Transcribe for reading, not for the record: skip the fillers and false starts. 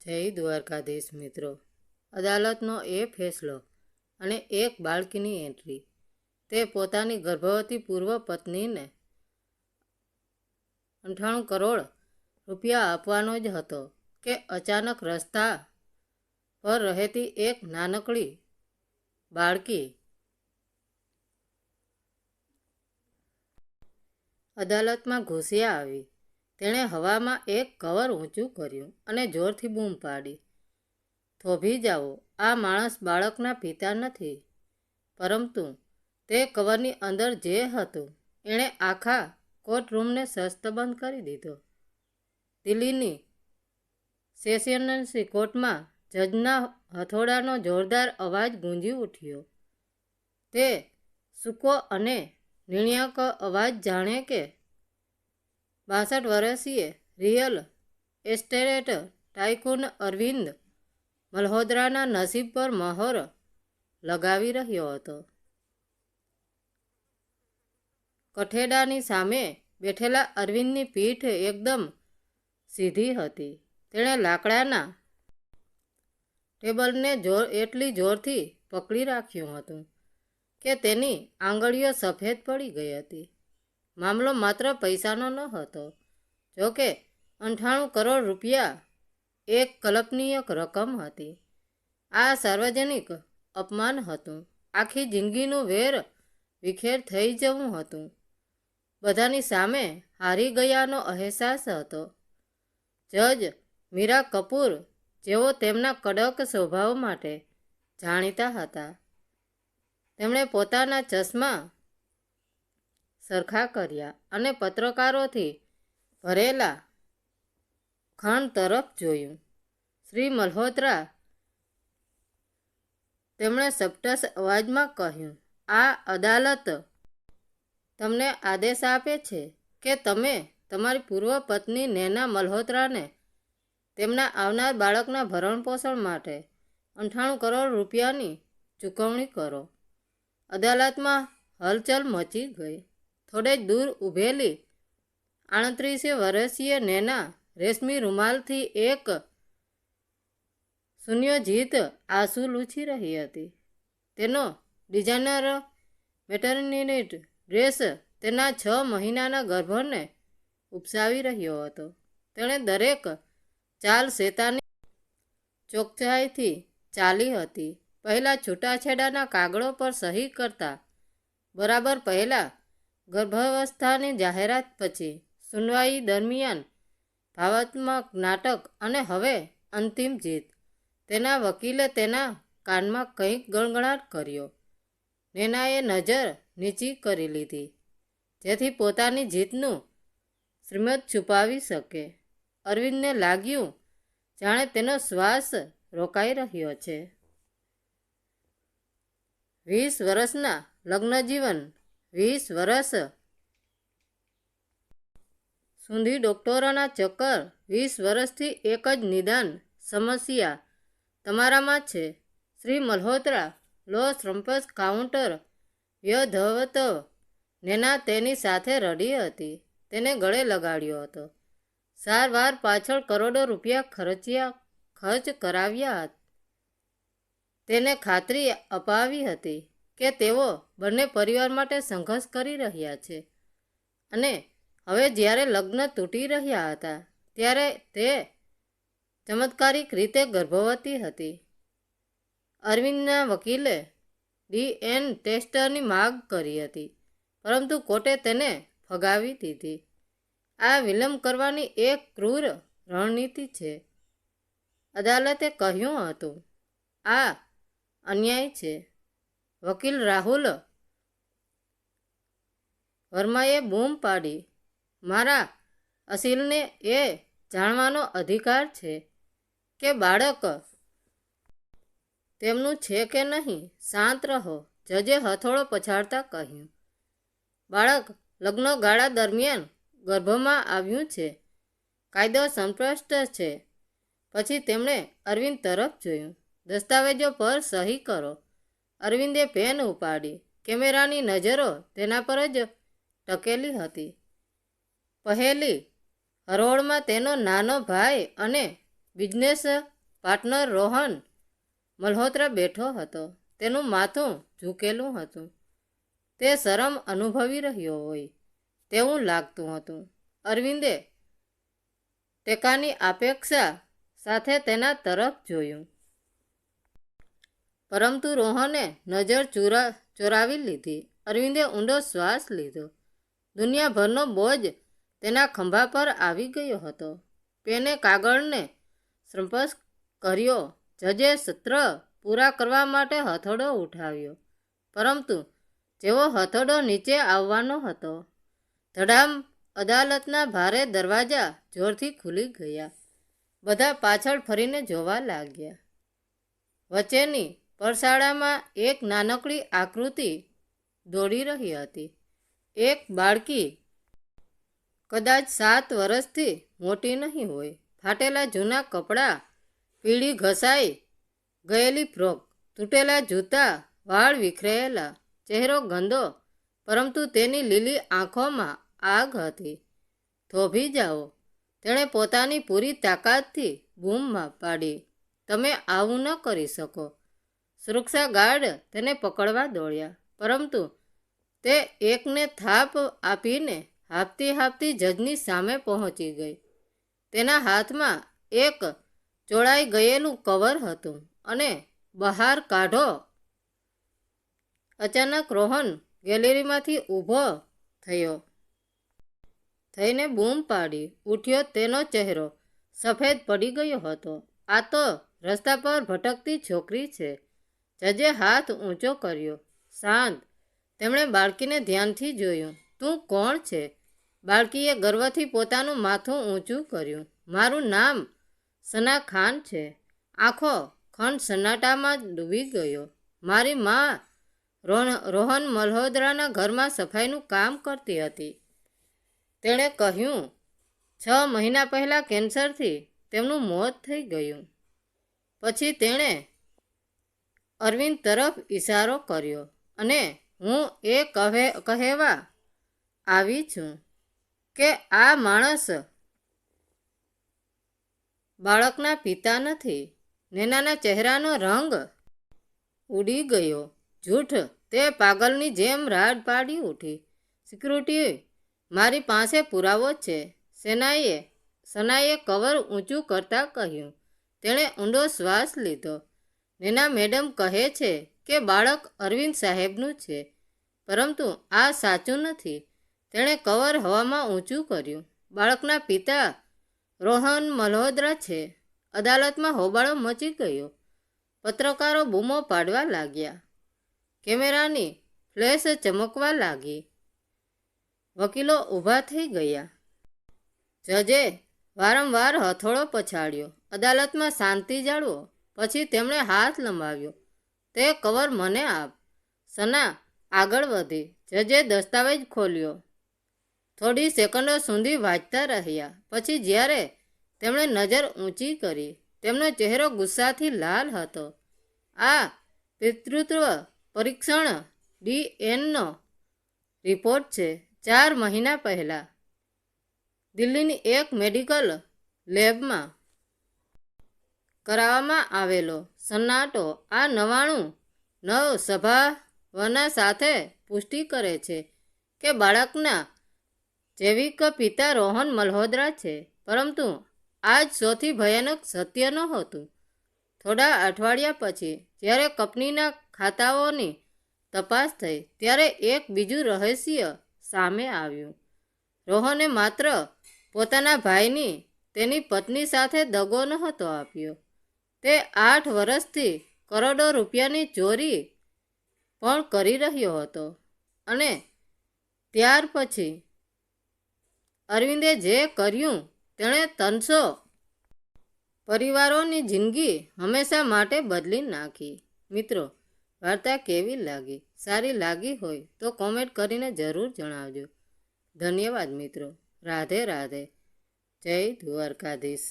જય દ્વારકાધીશ મિત્રો, અદાલતનો એ ફેસલો અને એક બાળકીની એન્ટ્રી. તે પોતાની ગર્ભવતી પૂર્વ પત્નીને 98 કરોડ રૂપિયા આપવાનો જ હતો કે અચાનક રસ્તા પર રહેતી એક નાનકડી બાળકી અદાલતમાં ઘૂસી આવી. તેણે હવામાં એક કવર ઊંચું કર્યું અને જોરથી બૂમ પાડી, થોભી જાઓ, આ માણસ બાળકના પિતા નથી, પરંતુ તે કવરની અંદર જે હતું એણે આખા કોર્ટરૂમને શસ્તબંધ કરી દીધો. દિલ્હીની સેશન્સ કોર્ટમાં જજના હથોડાનો જોરદાર અવાજ ગુંજી ઉઠ્યો. તે સૂકો અને નિર્ણાયક અવાજ, જાણે કે 62 વર્ષીય રિયલ એસ્ટેટ ટાઇકૂન અરવિંદ મલ્હોત્રાના નસીબ પર મહોર લગાવી રહ્યો હતો. કઠેડાની સામે બેઠેલા અરવિંદની પીઠ એકદમ સીધી હતી. તેણે લાકડાના ટેબલને એટલી જોરથી પકડી રાખ્યું હતું કે તેની આંગળીઓ સફેદ પડી ગઈ હતી. મામલો માત્ર પૈસાનો ન હતો. જોકે 98 કરોડ રૂપિયા એક કલ્પનીય રકમ હતી. આ સાર્વજનિક અપમાન હતું. આખી જિંદગીનું વેર વિખેર થઈ જવું હતું. બધાની સામે હારી ગયાનો અહેસાસ હતો. જજ મીરા કપૂર, જેઓ તેમના કડક સ્વભાવ માટે જાણીતા હતા, તેમણે પોતાના ચશ્મા સરખા કર્યા અને પત્રકારોથી ભરેલા ખંડ તરફ જોયું. શ્રી મલ્હોત્રા, તેમણે સપ્ટસ અવાજમાં કહ્યું, આ અદાલત તમને આદેશ આપે છે કે તમે તમારી પૂર્વ પત્ની નૈના મલ્હોત્રાને તેમના આવનાર બાળકના ભરણપોષણ માટે 98 કરોડ રૂપિયાની ચૂકવણી કરો. અદાલતમાં હલચલ મચી ગઈ. થોડે જ દૂર ઊભેલી 38 વર્ષીય નૈના રેશમી રૂમાલથી એક સુનિયોજિત આંસુ લૂછી રહી હતી. તેનો ડિઝાઇનર મેટર્નિટી ડ્રેસ તેના 6 મહિનાના ગર્ભને ઉપસાવી રહ્યો હતો. તેણે દરેક ચાલ શેતાની ચોકસાઈથી ચાલી હતી. પહેલા છૂટાછેડાના કાગળો પર સહી કરતા, બરાબર પહેલા ગર્ભાવસ્થાની જાહેરાત, પછી સુનવાઈ દરમિયાન ભાવાત્મક નાટક અને હવે અંતિમ જીત. તેના વકીલે તેના કાનમાં કંઈક ગણગણાટ કર્યો. નૈનાએ નજર નીચી કરી લીધી જેથી પોતાની જીતનું શ્રીમદ છુપાવી શકે. અરવિંદને લાગ્યું જાણે તેનો શ્વાસ રોકાઈ રહ્યો છે. 20 વર્ષના લગ્નજીવન, 20 વર્ષ સુધી ડોક્ટરોના ચક્કર, 20 વર્ષથી એક જ નિદાન સમસ્યા તમારામાં છે. શ્રી મલ્હોત્રા લો સ્ટ્રમ્પ્સ કાઉન્ટર વ્યધવત. નૈના તેની સાથે રડી હતી. તેને ગળે લગાડ્યો હતો. સારવાર પાછળ કરોડો રૂપિયા ખર્ચ કરાવ્યા. તેને ખાતરી અપાવી હતી કે તેઓ બંને પરિવાર માટે સંઘર્ષ કરી રહ્યા છે અને હવે જ્યારે લગ્ન તૂટી રહ્યા હતા ત્યારે તે ચમત્કારિક રીતે ગર્ભવતી હતી. અરવિંદના વકીલે DNA ટેસ્ટની માગ કરી હતી, પરંતુ કોર્ટે તેને ફગાવી દીધી. આ વિલંબ કરવાની એક ક્રૂર રણનીતિ છે, અદાલતે કહ્યું હતું. આ અન્યાય છે. વકીલ રાહુલ વર્માએ બૂમ પાડી, મારા અસીલને એ જાણવાનો અધિકાર છે કે બાળક તેમનું છે કે નહીં. શાંત રહો, જજે હથોડો પછાડતા કહ્યું. બાળક લગ્નગાળા દરમિયાન ગર્ભમાં આવ્યું છે. કાયદો સ્પષ્ટ છે. પછી તેમણે અરવિંદ તરફ જોયું. દસ્તાવેજો પર સહી કરો. અરવિંદે પેન ઉપાડી. કેમેરાની નજરો તેના પર જ ટકેલી હતી. પહેલી હરોળમાં તેનો નાનો ભાઈ અને બિઝનેસ પાર્ટનર રોહન મલ્હોત્રા બેઠો હતો. તેનું માથું ઝૂકેલું હતું. તે શરમ અનુભવી રહ્યો હોય તેવું લાગતું હતું. અરવિંદે ટેકાની અપેક્ષા સાથે તેના તરફ જોયું, પરંતુ રોહને નજર ચોરાવી લીધી. અરવિંદે ઊંડો શ્વાસ લીધો. દુનિયાભરનો બોજ તેના ખંભા પર આવી ગયો હતો. પેને કાગળને સ્પર્શ કર્યો. જજે સત્ર પૂરા કરવા માટે હથોડો ઉઠાવ્યો, પરંતુ જેવો હથોડો નીચે આવવાનો હતો, ધડામ અદાલતના ભારે દરવાજા જોરથી ખુલી ગયા. બધા પાછળ ફરીને જોવા લાગ્યા. વચ્ચેની પરસાળામાં એક નાનકડી આકૃતિ દોડી રહી હતી. એક બાળકી, કદાચ 7 વર્ષથી મોટી નહીં હોય. ફાટેલા જૂના કપડાં, પીળી ઘસાઈ ગયેલી ફ્રોક, તૂટેલા જૂતા, વાળ વિખરેલા, ચહેરો ગંદો, પરંતુ તેની લીલી આંખોમાં આગ હતી. થોભી જાઓ, તેણે પોતાની પૂરી તાકાતથી બૂમ પાડી. તમે આવું ન કરી શકો. સુરક્ષા ગાર્ડ તેને પકડવા દોડ્યા, પરંતુ તે એકને થાપ આપીને હાંફતી જજની સામે પહોંચી ગઈ. તેના હાથમાં એક ચોળાઈ ગયેલું કવર હતું અને બહાર કાઢો. અચાનક રોહન ગેલેરીમાંથી ઊભો થઈને બૂમ પાડી ઉઠ્યો. તેનો ચહેરો સફેદ પડી ગયો હતો. આ તો રસ્તા પર ભટકતી છોકરી છે. જજે હાથ ઊંચો કર્યો. શાંત. તેમણે બાળકીને ધ્યાનથી જોયું. તું કોણ છે? બાળકીએ ગર્વથી પોતાનું માથું ઊંચું કર્યું. મારું નામ સના ખાન છે. આખો ખંડ સન્નાટામાં ડૂબી ગયો. મારી મા રોહન મલ્હોત્રાના ઘરમાં સફાઈનું કામ કરતી હતી. તેણે કહ્યું, 6 મહિના પહેલાં કેન્સરથી તેમનું મોત થઈ ગયું. પછી તેણે અરવિંદ તરફ ઇશારો કર્યો, અને હું એ કહેવા આવી છું કે આ માણસ બાળકના પિતા નથી. નેનાના ચહેરાનો રંગ ઉડી ગયો. જૂઠ. તે પાગલની જેમ રાડ પાડી ઉઠી. સિક્યુરિટી, મારી પાસે પુરાવો છે. સનાએ કવર ઊંચું કરતાં કહ્યું. તેણે ઊંડો શ્વાસ લીધો. નેના મેડમ કહે છે કે બાળક અરવિંદ સાહેબનું છે, પરંતુ આ સાચું નથી. તેણે કવર હવામાં ઊંચું કર્યું. બાળકના પિતા રોહન મલ્હોત્રા છે. અદાલતમાં હોબાળો મચી ગયો. પત્રકારો બૂમો પાડવા લાગ્યા. કેમેરાની ફ્લેશ ચમકવા લાગી. વકીલો ઊભા થઈ ગયા. જજે વારંવાર હથોડો પછાડ્યો. અદાલતમાં શાંતિ જાળવો. પછી તેમણે હાથ લંબાવ્યો. તે કવર મને આપ. સના આગળ વધી. જજે દસ્તાવેજ ખોલ્યો. થોડી સેકન્ડો સુધી વાંચતા રહ્યા. પછી જ્યારે તેમણે નજર ઊંચી કરી, તેમનો ચહેરો ગુસ્સાથી લાલ હતો. આ પિતૃત્વ પરીક્ષણ DNAનો રિપોર્ટ છે. 4 મહિના પહેલાં દિલ્હીની એક મેડિકલ લેબમાં કરાવવામાં આવેલો. સન્નાટો. આ 99 સંભાવના સાથે પુષ્ટિ કરે છે કે બાળકના જૈવિક પિતા રોહન મલ્હોત્રા છે. પરંતુ આ જ સૌથી ભયાનક સત્ય નહોતું. થોડા અઠવાડિયા પછી જ્યારે કંપનીના ખાતાઓની તપાસ થઈ, ત્યારે એક બીજું રહસ્ય સામે આવ્યું. રોહને માત્ર પોતાના ભાઈની તેની પત્ની સાથે દગો નહોતો આપ્યો, તે 8 વર્ષથી કરોડો રૂપિયાની ચોરી પણ કરી રહ્યો હતો. અને ત્યાર પછી અરવિંદે જે કર્યું તેણે 300 પરિવારોની જિંદગી હંમેશા માટે બદલી નાખી. મિત્રો, વાર્તા કેવી લાગી? સારી લાગી હોય તો કોમેન્ટ કરીને જરૂર જણાવજો. ધન્યવાદ મિત્રો. રાધે રાધે. જય દ્વારકાધીશ.